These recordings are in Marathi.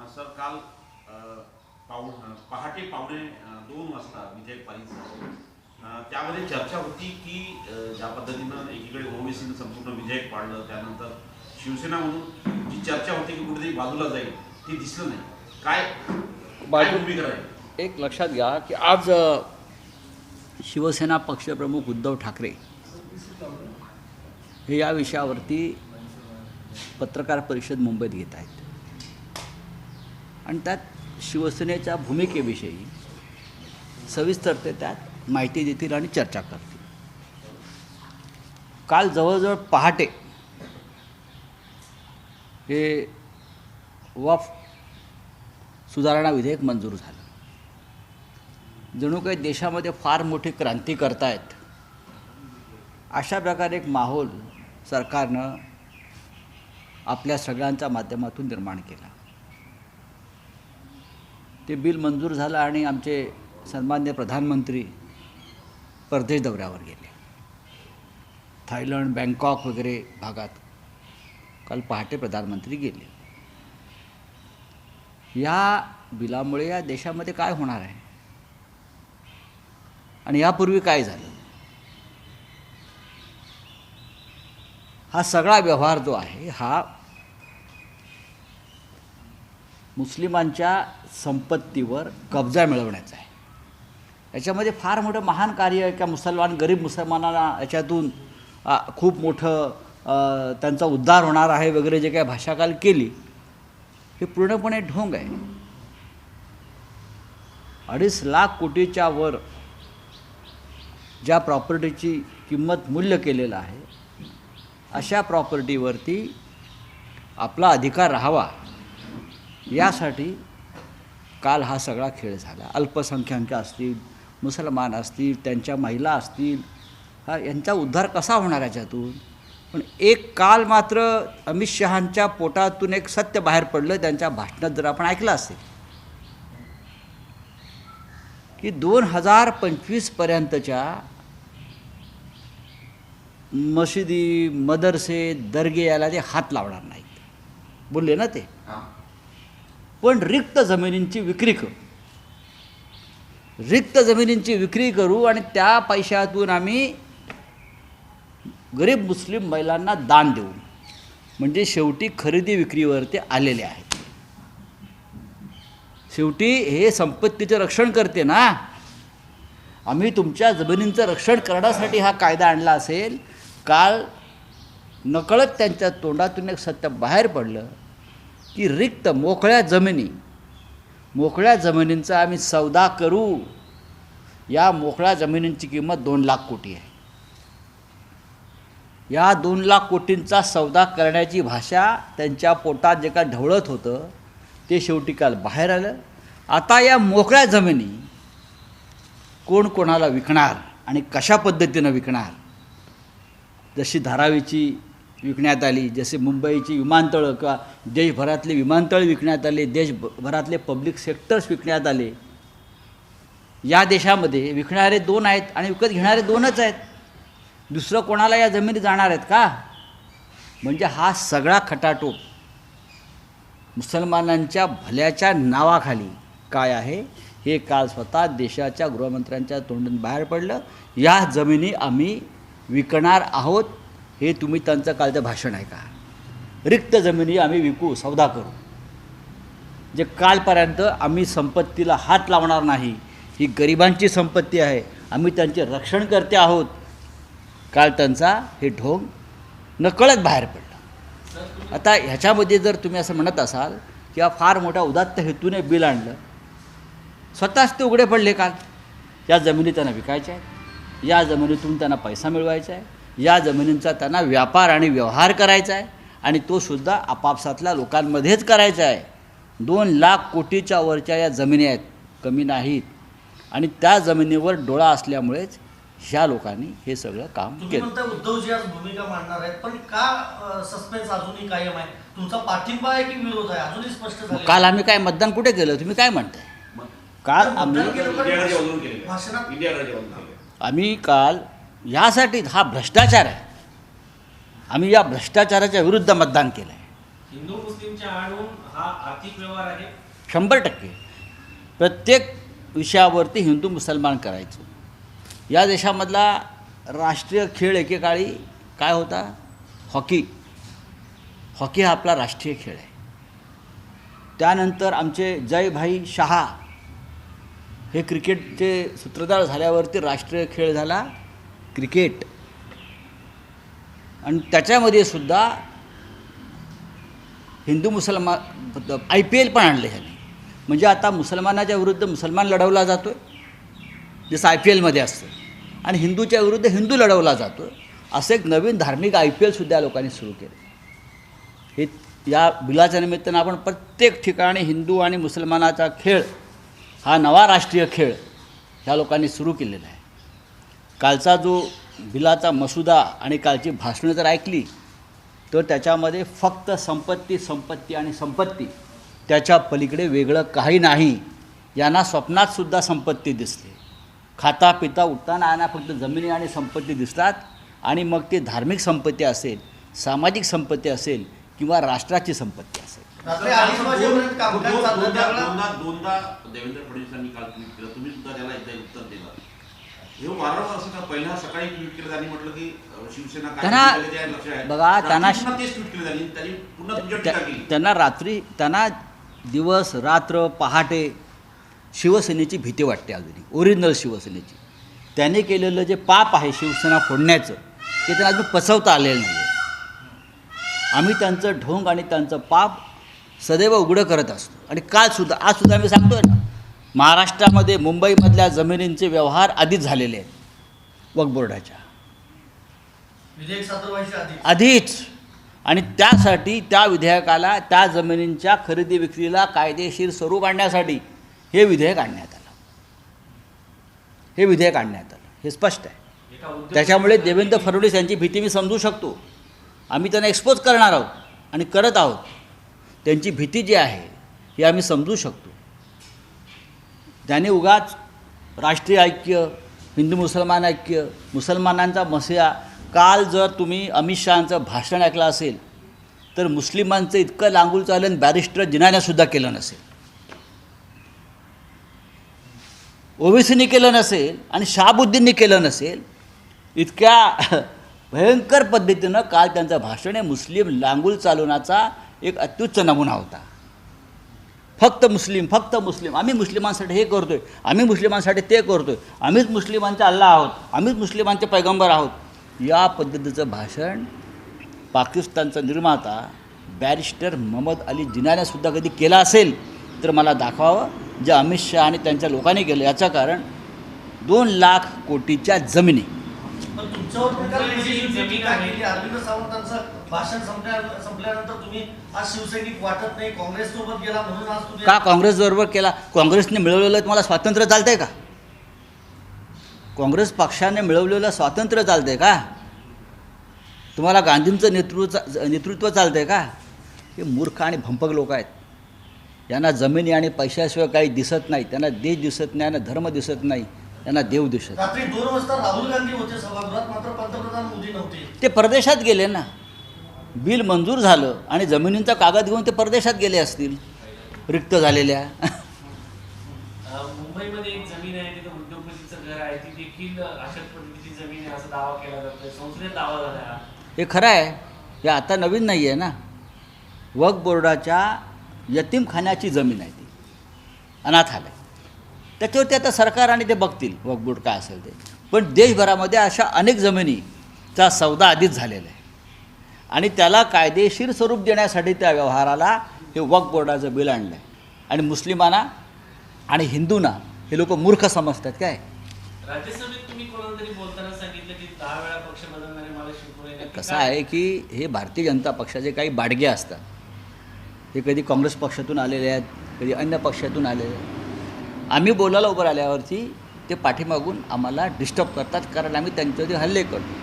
सर काल पहाटे पावणे 2 वाजता विधेयक पारित झालं. त्यामध्ये चर्चा होती की ज्या पद्धतीनं एकीकडे ओबीसीनं संपूर्ण विधेयक पाडलं, त्यानंतर शिवसेना म्हणून जी चर्चा होती की कुठेतरी बाजूला जाईल ती दिसलं नाही. काय भूमिका आहे? एक लक्षात घ्या की आज शिवसेना पक्षप्रमुख उद्धव ठाकरे हे या विषयावरती पत्रकार परिषद मुंबईत घेत आहेत आणि त्यात शिवसेनेच्या भूमिकेविषयी सविस्तर ते त्यात माहिती देतील आणि चर्चा करतील. काल जवळजवळ पहाटे हे वक्फ सुधारणा विधेयक मंजूर झालं. जणू काही देशामध्ये फार मोठी क्रांती करतायत अशा प्रकारे एक माहोल सरकारनं आपल्या सगळ्यांच्या माध्यमातून निर्माण केला. ते बिल मंजूर झालं आणि आमचे सन्माननीय प्रधानमंत्री परदेश दौऱ्यावर गेले. थायलंड, बँकॉक वगैरे भागात काल पहाटे प्रधानमंत्री गेले. या बिलामुळे या देशामध्ये काय होणार आहे आणि यापूर्वी काय झालं, हा सगळा व्यवहार जो आहे हा मुस्लिमांच्या संपत्तीवर कब्जा मिळवण्याचा आहे. याच्यामध्ये फार मोठं महान कार्य आहे का गरीब मुसलमानांना याच्यातून खूप मोठं त्यांचा उद्धार होणार आहे वगैरे जे काही भाषा काल केली हे पूर्णपणे ढोंग आहे. 2.5 लाख कोटीच्या वर ज्या प्रॉपर्टीची किंमत मूल्य केलेलं आहे अशा प्रॉपर्टीवरती आपला अधिकार राहावा यासाठी काल हा सगळा खेळ झाला. अल्पसंख्याक असतील, मुसलमान असतील, त्यांच्या महिला असतील, यांचा उद्धार कसा होणार याच्यातून. पण एक काल मात्र अमित शहांच्या पोटातून एक सत्य बाहेर पडलं. त्यांच्या भाषणात जर आपण ऐकलं असेल की 2025 पर्यंतच्या मशिदी, मदरसे, दर्गे याला ते हात लावणार नाहीत बोलले ना ते. पण रिक्त जमिनींची विक्री करू आणि त्या पैशातून आम्ही गरीब मुस्लिम महिलांना दान देऊ. म्हणजे शेवटी खरेदी विक्रीवर ते आलेले आहेत. शेवटी हे संपत्तीचं रक्षण करते ना. आम्ही तुमच्या जमिनींचं रक्षण करण्यासाठी हा कायदा आणला असेल. काल नकळत त्यांच्या तोंडातून एक सत्य बाहेर पडलं की रिक्त मोकळ्या जमिनींचा आम्ही सौदा करू. या मोकळ्या जमिनींची किंमत 2 लाख कोटी आहे. या 2 लाख कोटींचा सौदा करण्याची भाषा त्यांच्या पोटात जे काय ढवळत होतं ते शेवटी काल बाहेर आलं. आता या मोकळ्या जमिनी कोण कोणाला विकणार आणि कशा पद्धतीनं विकणार. जशी धारावीची विकण्यात आली, जसे मुंबईची विमानतळं किंवा देशभरातले विमानतळ विकण्यात आले, देशभरातले पब्लिक सेक्टर्स विकण्यात आले. या देशामध्ये विकणारे 2 आहेत आणि विकत घेणारे 2च आहेत. दुसरं कोणाला या जमिनी जाणार आहेत का. म्हणजे हा सगळा खटाटोप मुसलमानांच्या भल्याच्या नावाखाली काय आहे हे काल स्वतः देशाच्या गृहमंत्र्यांच्या तोंडून बाहेर पडलं. या जमिनी आम्ही विकणार आहोत हे तुम्ही त्यांचं कालचं भाषण आहे का. रिक्त जमिनी आम्ही विकू, सौदा करू. जे कालपर्यंत आम्ही संपत्तीला हात लावणार नाही, ही गरिबांची संपत्ती आहे, आम्ही त्यांचे रक्षण करते आहोत, काल त्यांचा हे ढोंग नकळत बाहेर पडलं. आता ह्याच्यामध्ये जर तुम्ही असं म्हणत असाल किंवा फार मोठ्या उदात्त हेतूने बिल आणलं, स्वतःच ते उघडे पडले काल. या जमिनी त्यांना विकायच्या आहेत, या जमिनीतून त्यांना पैसा मिळवायचा आहे, या जमिनींचा त्यांना व्यापार आणि व्यवहार करायचा आहे आणि तो सुद्धा आपापसातल्या लोकांमध्येच करायचा आहे. 2 लाख कोटीच्या वरच्या या जमिनी आहेत, कमी नाहीत. आणि त्या जमिनीवर डोळा असल्यामुळेच ह्या लोकांनी हे सगळं काम केलं. उद्धवजी आज भूमिका मांडणार आहेत, पण का सस्पेन्स अजूनही कायम आहे. तुमचा पाठिंबा आहे की विरोध आहे अजूनही स्पष्ट झालं. काल आम्ही काय मतदान कुठे केलं तुम्ही काय म्हणताय. काल आम्ही काल यासाठी हा भ्रष्टाचार आहे, आम्ही या भ्रष्टाचाराच्या विरुद्ध मतदान केलं आहे. हिंदू मुस्लिमच्या आडून हा आर्थिक व्यवहार आहे. 100% प्रत्येक विषयावरती हिंदू मुसलमान करायचं. या देशामधला राष्ट्रीय खेळ एकेकाळी काय होता? हॉकी. हॉकी हा आपला राष्ट्रीय खेळ आहे. त्यानंतर आमचे जयभाई शहा हे क्रिकेटचे सूत्रधार झाल्यावरती राष्ट्रीय खेळ झाला क्रिकेट. आणि त्याच्यामध्ये सुद्धा हिंदू मुसलमान IPL पण आणले ह्यांनी. म्हणजे आता मुसलमानाच्या विरुद्ध मुसलमान लढवला जातो आहे जसं IPLमध्ये असतं, आणि हिंदूच्या विरुद्ध हिंदू लढवला जातो. असं एक नवीन धार्मिक IPL सुद्धा लोकांनी सुरू केलं. हे या बिलाच्या निमित्तानं आपण प्रत्येक ठिकाणी हिंदू आणि मुसलमानाचा खेळ हा नवा राष्ट्रीय खेळ ह्या लोकांनी सुरू केलेला आहे. कालचा जो बिलाचा मसुदा आणि कालची भाषणं जर ऐकली तर त्याच्यामध्ये फक्त संपत्ती संपत्ती आणि संपत्ती, त्याच्या पलीकडे वेगळं काही नाही. यांना स्वप्नातसुद्धा संपत्ती दिसते. खाता पिता उठताना यांना फक्त जमिनी आणि संपत्ती दिसतात. आणि मग ते धार्मिक संपत्ती असेल, सामाजिक संपत्ती असेल किंवा राष्ट्राची संपत्ती असेल. रात्री 2:30 वाजेपर्यंत कामकाज चाललं त्यावेळेला दोनदा देवेंद्र फडणवीसांनी काल ट्विट केलं. तुम्ही सुद्धा त्याला एकदा उत्तर दिलं. हे वारंवार असं का पहिल्या सकाळी ट्विट केलं त्यांनी म्हटलं की शिवसेना काय त्यांना- केलं ते लक्ष आहे. बघा, त्यांना- रात्री पुन्हा तेच ट्विट केलं त्यांनी पुन्हा तुमच्यावर टीका केली. त्यांना दिवस रात्र पहाटे शिवसेनेची भीती वाटते. अजूनही ओरिजिनल शिवसेनेची. त्याने केलेलं जे पाप आहे शिवसेना फोडण्याचं ते त्यांना अजून पचवता आलेलं नाही आहे. आम्ही त्यांचं ढोंग आणि त्यांचं पाप सदैव उघडं करत असतो. आणि कालसुद्धा आजसुद्धा मी सांगतोय ना, महाराष्ट्रामध्ये मुंबईमधल्या जमिनींचे व्यवहार आधीच झालेले आहेत वक्फ बोर्डाच्या विधेयक सादर व्हायच्या आधी. आधीच. आणि त्यासाठी त्या विधेयकाला त्या जमिनींच्या खरेदी विक्रीला कायदेशीर स्वरूप आणण्यासाठी हे विधेयक आणण्यात आलं. हे विधेयक आणण्यात आलं. हे स्पष्ट आहे. एका उद्योग त्याच्यामुळे देवेंद्र फडणवीस यांची भीती मी समजू शकतो. आम्ही त्यांना एक्सपोज करणार आहोत आणि करत आहोत. त्यांची भीती जी आहे ही आम्ही समजू शकतो. त्याने उगाच राष्ट्रीय ऐक्य, हिंदू मुसलमान ऐक्य, मुसलमानांचा मसिहा. काल जर तुम्ही अमित शहांचं भाषण ऐकलं असेल तर मुस्लिमांचं इतकं लांगूल चालन बॅरिस्टर जिनाण्यासुद्धा केलं नसेल, ओवेसींनी केलं नसेल आणि शहाबुद्दीननी केलं नसेल. इतक्या भयंकर पद्धतीनं काल त्यांचं भाषण हे मुस्लिम लांगूल चालवण्याचा एक अत्युच्च नमुना होता. फक्त मुस्लिम, फक्त मुस्लिम, आम्ही मुस्लिमांसाठी हे करतोय, आम्ही मुस्लिमांसाठी ते करतोय, आम्हीच मुस्लिमांचे अल्लाह आहोत, आम्हीच मुस्लिमांचे पैगंबर आहोत. या पद्धतीचं भाषण पाकिस्तानचा निर्माता बॅरिस्टर मोहम्मद अली जिनानेसुद्धा कधी केलं असेल तर मला दाखवावं. जे अमित शहा आणि त्यांच्या लोकांनी केलं. याचं कारण 2 लाख कोटीच्या जमिनी. पण तुमच्यावर पण काल BJP टीका केली. अरविंद सावंतांचं भाषण संपल्यानंतर तुम्ही आज शिवसैनिक वाटत नाही, काँग्रेससोबत गेला म्हणून आज तुम्ही का काँग्रेसबरोबर केला? काँग्रेसने मिळवलेलं तुम्हाला स्वातंत्र्य चालतं आहे का? काँग्रेस पक्षाने मिळवलेलं स्वातंत्र्य चालतं आहे का? तुम्हाला गांधींचं नेतृत्व चालतं आहे का? हे मूर्ख आणि भंपक लोक आहेत. यांना जमिनी आणि पैशाशिवाय काही दिसत नाही. त्यांना देश दिसत नाही, यांना धर्म दिसत नाही, यांना देव दिसत. रात्री 2 वाजता राहुल गांधी होते सभागृहात, मात्र पंतप्रधान मोदी नव्हते. ते परदेशात गेले ना. बिल मंजूर झालं आणि जमिनींचा कागद घेऊन ते परदेशात गेले असतील रिक्त झालेल्या. मुंबईमध्ये एक जमीन आहे तिथं उद्योगपतीचं घर आहे, ती देखील अशाच पद्धतीची जमीन आहे असा दावा केला जातोय. संसदेत दावा झाला हा. हे खरं आहे. हे आता नवीन नाही आहे ना. वक्फ बोर्डाच्या यतीमखान्याची जमीन आहे ती, अनाथालय. त्याच्यावरती आता सरकार आणि ते बघतील वक्फ बोर्ड काय असेल ते. पण देशभरामध्ये अशा अनेक जमिनीचा सौदा आधीच झालेला आहे आणि त्याला कायदेशीर स्वरूप देण्यासाठी त्या व्यवहाराला हे वक्फ बोर्डाचं बिल आणलं आहे. आणि मुस्लिमांना आणि हिंदूंना हे लोक मूर्ख समजतात काय? राज्यसभेत तुम्ही कोणाला तरी बोलताना सांगितलं की 10 वेळा पक्ष बदलणारे मला शिवसेना. कसं आहे की हे भारतीय जनता पक्षाचे काही बाडगे असतात. हे कधी काँग्रेस पक्षातून आलेले आहेत, कधी अन्य पक्षातून आलेले आहेत. आम्ही बोलायला उभं राहिल्यावरती ते पाठीमागून आम्हाला डिस्टर्ब करतात, कारण आम्ही त्यांच्यावरती हल्ले करतो.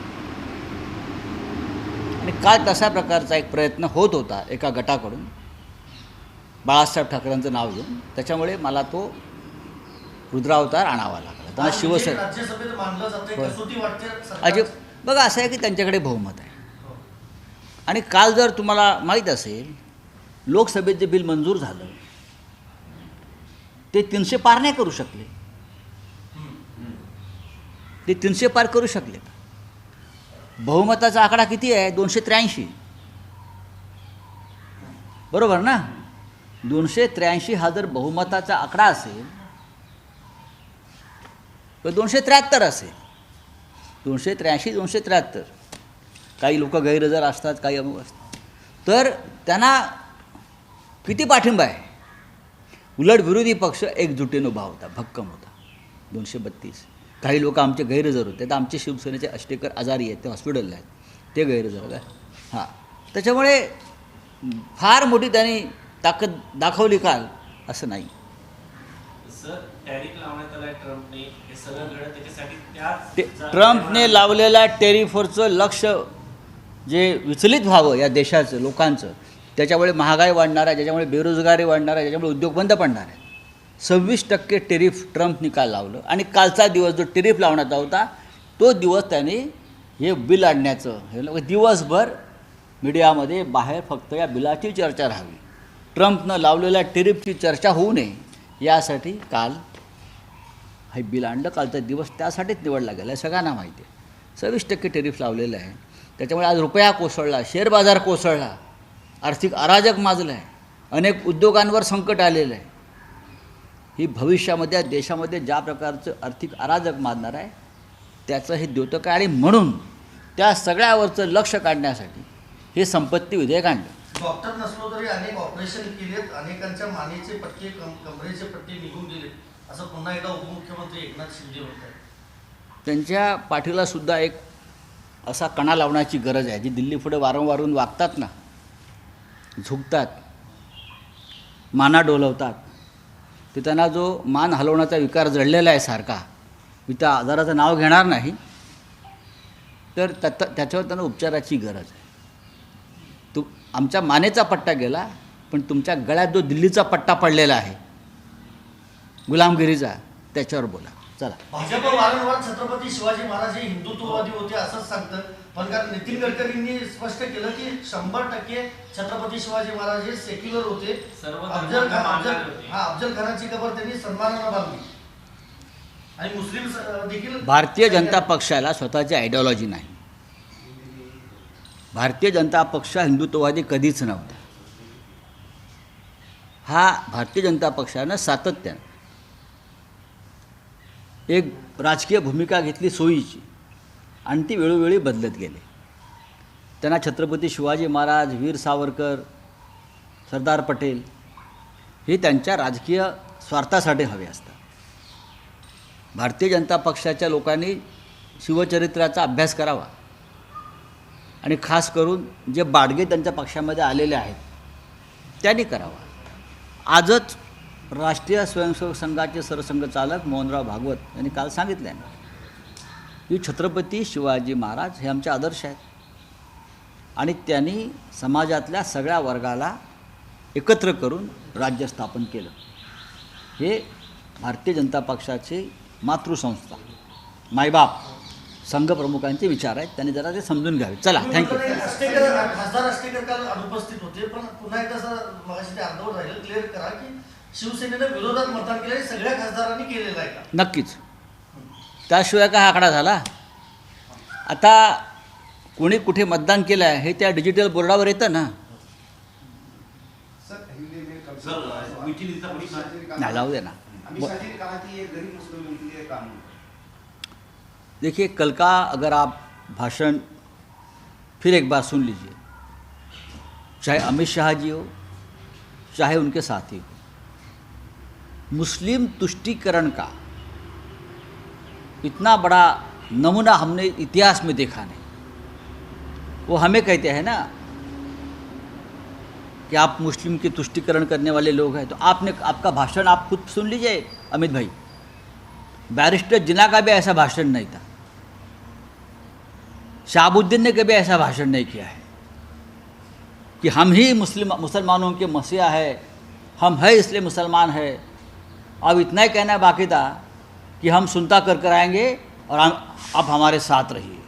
आणि काल तशा प्रकारचा एक प्रयत्न होत होता एका गटाकडून बाळासाहेब ठाकरेंचं नाव घेऊन. त्याच्यामुळे मला तो रुद्रावतार आणावा लागला. त्यांना शिवसेना राज्यसभेत मानलं जातंय, होय. कसोटी वाटते सरकार. अजय बघा, असं आहे की त्यांच्याकडे बहुमत आहे. आणि काल जर तुम्हाला माहीत असेल लोकसभेत जे बिल मंजूर झालं ते 300 पार नाही करू शकले. ते 300 पार करू शकले का? बहुमताचा आकडा किती आहे? 283. बरोबर ना? 283 हा जर बहुमताचा आकडा असेल तर 273 असेल. 283 273. काही लोक गैरहजर असतात, काही अमुक असतात, तर त्यांना किती पाठिंबा आहे? उलट विरोधी पक्ष एकजुटीनं उभा होता, भक्कम होता. 232. काही लोक आमचे गैरहजर होते. तर आमचे शिवसेनेचे अष्टेकर आजारी आहेत, ते हॉस्पिटलला आहेत, ते गैरहजर आहेत. हां, त्याच्यामुळे फार मोठी त्यांनी ताकद दाखवली काल असं नाही. सर, टॅरिफ लावण्यात आलाय ट्रम्पने, हे सगळं घडत त्याच्यासाठी ते ट्रम्पने लावलेल्या टेरिफवरचं लक्ष जे विचलित व्हावं या देशाचं, लोकांचं, त्याच्यामुळे महागाई वाढणार आहे, ज्याच्यामुळे बेरोजगारी वाढणार आहे, ज्याच्यामुळे उद्योग बंद पडणार आहे. 26% टेरिफ ट्रम्पनी काल लावलं. आणि कालचा दिवस जो टेरिफ लावण्याचा होता तो दिवस त्यांनी हे बिल आणण्याचं, हे दिवसभर मीडियामध्ये बाहेर फक्त या बिलाची चर्चा राहावी, ट्रम्पनं लावलेल्या टेरिफची चर्चा होऊ नये यासाठी काल हे बिल आणलं. कालचा दिवस त्यासाठीच निवडला गेला, सगळ्यांना माहिती आहे. 26% टेरिफ लावलेलं आहे. त्याच्यामुळे आज रुपया कोसळला, शेअर बाजार कोसळला, आर्थिक अराजक माजलं आहे, अनेक उद्योगांवर संकट आलेलं आहे. ही भविष्यामध्ये देशामध्ये ज्या प्रकारचं आर्थिक अराजक माजणार आहे त्याचं हे द्योतक आहे. आणि म्हणून त्या सगळ्यावरचं लक्ष काढण्यासाठी हे संपत्ती विधेयक आणलं. डॉक्टर नसलो तरी अनेक ऑपरेशन केलेत, अनेकांच्या मानेचे पट्टे, कमरेचे पट्टे निघून गेले, असं पुन्हा एकदा उपमुख्यमंत्री एकनाथ शिंदे म्हणतात. त्यांच्या पाठीला सुद्धा एक असा कणा लावण्याची गरज आहे. जी दिल्ली पुढे वारंवार वागतात ना, झुकतात, माना डोलवतात, ते त्यांना जो मान हलवण्याचा विकार जडलेला आहे सारखा, मी त्या आजाराचं नाव घेणार नाही, तर त्याच्यावर त्यांना उपचाराची गरज आहे. आमच्या मानेचा पट्टा गेला, पण तुमच्या गळ्यात जो दिल्लीचा पट्टा पडलेला आहे गुलामगिरीचा, त्याच्यावर बोला. चला. भाजप वारंवार छत्रपती शिवाजी महाराज हे हिंदुत्ववादी होते असंच सांगतं, पण कारण नितीन गडकरींनी स्पष्ट केलं की 100% छत्रपती शिवाजी महाराज हे सेक्युलर होते. अफजल खानाची कबर त्यांनी सन्मानानं बांधली. आणि मुस्लिम देखील. भारतीय जनता पक्षाला स्वतःची आयडिओलॉजी नाही. भारतीय जनता पक्ष हिंदुत्ववादी कधीच नव्हता. हा भारतीय जनता पक्षानं सातत्यानं एक राजकीय भूमिका घेतली सोयीची, आणि ती वेळोवेळी बदलत गेले. त्यांना छत्रपती शिवाजी महाराज, वीर सावरकर, सरदार पटेल हे त्यांच्या राजकीय स्वार्थासाठी हवे असतात. भारतीय जनता पक्षाच्या लोकांनी शिवचरित्राचा अभ्यास करावा, आणि खास करून जे बाडगे त्यांच्या पक्षामध्ये आलेले आहेत त्यांनी करावा. आजच राष्ट्रीय स्वयंसेवक संघाचे सरसंघचालक मोहनराव भागवत यांनी काल सांगितलं की छत्रपती शिवाजी महाराज हे आमचे आदर्श आहेत, आणि त्यांनी समाजातल्या सगळ्या वर्गाला एकत्र करून राज्य स्थापन केलं. हे भारतीय जनता पक्षाचे मातृसंस्था, मायबाप, संघप्रमुखांचे विचार आहेत. त्यांनी जरा ते समजून घ्यावे. चला, थँक्यू. खासदार अष्टेकर काल अनुपस्थित होते, पण पुन्हा एकदा मगाशी ते अर्धवट राहिलं, क्लिअर करा की शिवसेनेनं विरोधात मतदान केलं सगळ्या खासदारांनी केलेलं आहे का? नक्कीच. त्याशिवाय का हा आकडा झाला? आता कोणी कुठे मतदान केलं आहे हे त्या डिजिटल बोर्डावर येतं ना. नाही, जाऊ दे ना. देखिए, कल का अगर आप भाषण फिर एक बार सुन लीजिए, चाहे अमित शाह जी हो, चाहे उनके साथी हो, मुस्लिम तुष्टीकरण का इतना बड़ा नमूना हमने इतिहास में देखा नहीं. वो हमें कहते हैं ना कि आप मुस्लिम की तुष्टीकरण करने वाले लोग हैं, तो आपका भाषण आप खुद सुन लीजिए अमित भाई. बैरिस्टर जिन्ना का भी ऐसा भाषण नहीं था. शहाबुद्दीन ने कभी ऐसा भाषण नहीं किया है कि हम ही मुसलमानों के मसीहा है, हम है इसलिए मुसलमान है. अब इतना ही कहना बाकी था कि हम सुनता कर आएंगे और आप हमारे साथ रहिए.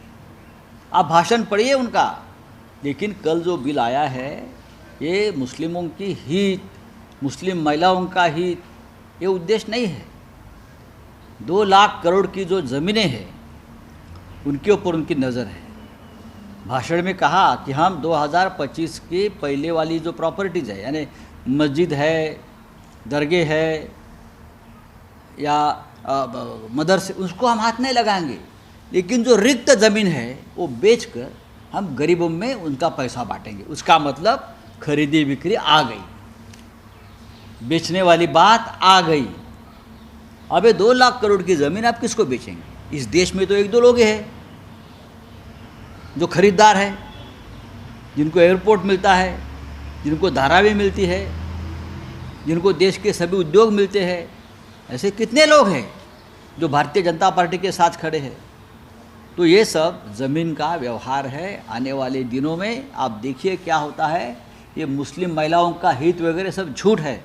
आप भाषण पढ़िए उनका. लेकिन कल जो बिल आया है ये मुस्लिमों की हित, मुस्लिम महिलाओं का हित, ये उद्देश्य नहीं है। 2 लाख करोड़ की जो ज़मीनें हैं उनके ऊपर उनकी नज़र है। भाषण में कहा कि हम 2025 की पहले वाली जो प्रॉपर्टीज़ है, यानी मस्जिद है, दरगाह है या मदरसे, उसको हम हाथ नहीं लगाएंगे, लेकिन जो रिक्त ज़मीन है वो बेचकर हम गरीबों में उनका पैसा बांटेंगे। उसका मतलब खरीदी बिक्री आ गई, बेचने वाली बात आ गई। अबे 2 लाख करोड़ की ज़मीन आप किसको बेचेंगे? इस देश में तो 1-2 लोग हैं जो खरीदार है, जिनको एयरपोर्ट मिलता है, जिनको धारावी मिलती है, जिनको देश के सभी उद्योग मिलते हैं। ऐसे कितने लोग हैं जो भारतीय जनता पार्टी के साथ खड़े हैं? तो ये सब ज़मीन का व्यवहार है। आने वाले दिनों में आप देखिए क्या होता है। ये मुस्लिम महिलाओं का हित वगैरह सब झूठ है।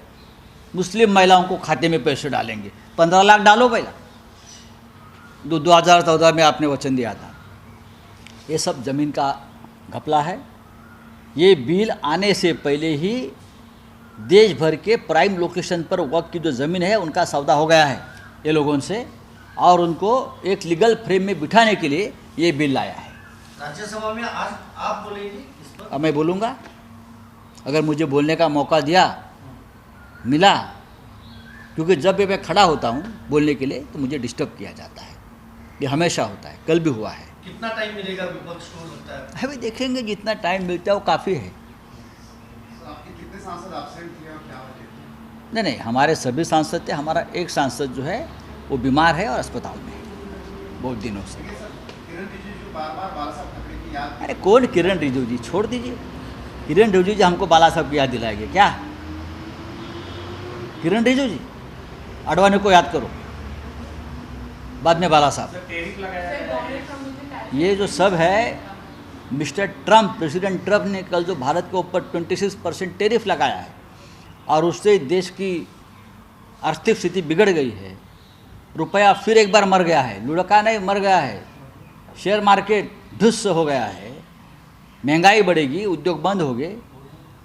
मुस्लिम महिलाओं को खाते में पैसे डालेंगे, 15 लाख डालो पहला, 2014 में आपने वचन दिया था। ये सब ज़मीन का घपला है। ये बिल आने से पहले ही देश भर के प्राइम लोकेशन पर वक्त की जो ज़मीन है उनका सौदा हो गया है ये लोगों से, और उनको एक लीगल फ्रेम में बिठाने के लिए ये बिल लाया है। राज्यसभा में आज आप बोलेंगे इस पर? अब मैं बोलूँगा, अगर मुझे बोलने का मौका मिला, क्योंकि जब भी मैं खड़ा होता हूँ बोलने के लिए तो मुझे डिस्टर्ब किया जाता है। ये हमेशा होता है, कल भी हुआ है। कितना टाइम मिलेगा विपक्ष को लगता है? अभी देखेंगे, जितना टाइम मिलता है वो काफ़ी है। आपके कितने सांसद एब्सेंट थे और क्या वजह? नहीं, हमारे सभी सांसद थे। हमारा एक सांसद जो है वो बीमार है और अस्पताल में है बहुत दिनों से। देखिए सर, किरण रिजिजू बार-बार बाला साहब ठाकरे की याद अरे कौन किरण रिजिजू जी? छोड़ दीजिए। किरण रिजिजू जी हमको बाला साहब की याद दिलाएंगे क्या? किरण रिजिजू जी, आडवाणी को याद करो, बाद में बाला साहब। टेरिफ लगाया है। ये जो सब है, मिस्टर ट्रम्प, प्रेसिडेंट ट्रम्प ने कल जो भारत के ऊपर 26% टेरिफ लगाया है और उससे देश की आर्थिक स्थिति बिगड़ गई है। रुपया फिर एक बार मर गया है, लुढ़का नहीं, मर गया है। शेयर मार्केट ध्वस्त हो गया है, महंगाई बढ़ेगी, उद्योग बंद हो गए।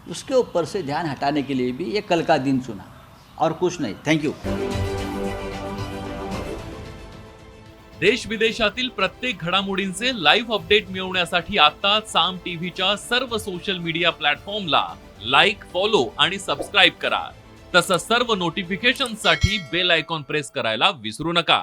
उसके ऊपर से ध्यान हटाने के लिए भी ये कल का दिन चुना और कुछ नहीं। Thank you. देश विदेशातील प्रत्येक घडामोडींचे लाईव्ह अपडेट मिळवण्यासाठी आता साम टीव्हीच्या सर्व सोशल मीडिया प्लॅटफॉर्मला लाईक, फॉलो आणि सबस्क्राईब करा। तसंच सर्व नोटिफिकेशनसाठी बेल आयकॉन प्रेस करायला विसरू नका।